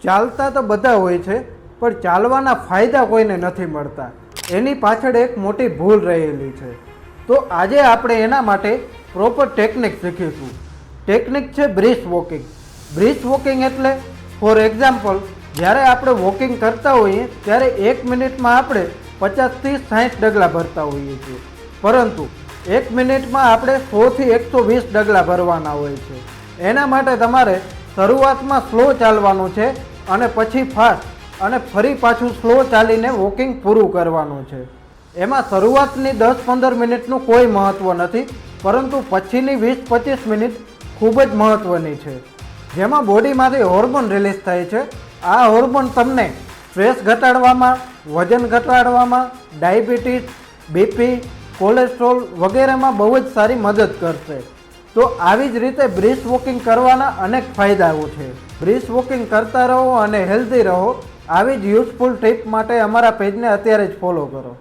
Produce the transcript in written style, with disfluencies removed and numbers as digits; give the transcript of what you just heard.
ચાલતા તો બધા હોય છે, પણ ચાલવાના ફાયદા કોઈને નથી મળતા. એની પાછળ એક મોટી ભૂલ રહેલી છે. તો આજે આપણે એના માટે પ્રોપર ટેકનિક શીખીશું. ટેકનિક છે બ્રિસ્ક વોકિંગ. બ્રિસ્ક વોકિંગ એટલે ફોર એક્ઝામ્પલ, જ્યારે આપણે વોકિંગ કરતા હોઈએ ત્યારે 1 મિનિટમાં આપણે 50થી 60 ડગલા ભરતા હોઈએ છીએ, પરંતુ 1 મિનિટમાં આપણે 100થી 120 ડગલા ભરવાના હોય છે. એના માટે તમારે શરૂઆતમાં સ્લો ચાલવાનું છે અને પછી ફાસ્ટ, અને ફરી પાછું સ્લો ચાલીને વોકિંગ પૂરું કરવાનું છે. એમાં શરૂઆતની 10-15 મિનિટનું કોઈ મહત્ત્વ નથી, પરંતુ પછીની 20-25 મિનિટ ખૂબ જ મહત્ત્વની છે, જેમાં બોડીમાંથી હોર્મોન રિલીઝ થાય છે. આ હોર્મોન તમને સ્ટ્રેસ ઘટાડવામાં, વજન ઘટાડવામાં, ડાયાબિટીસ, બીપી, કોલેસ્ટ્રોલ વગેરેમાં બહુ જ સારી મદદ કરશે. તો આવી જ રીતે બ્રિસ્ક વોકિંગ કરવાના અનેક ફાયદાઓ છે. બ્રિસ્ક વોકિંગ કરતા રહો અને હેલ્ધી રહો. આવી જ યુઝફુલ ટિપ માટે અમારા પેજને અત્યારે જ ફોલો કરો.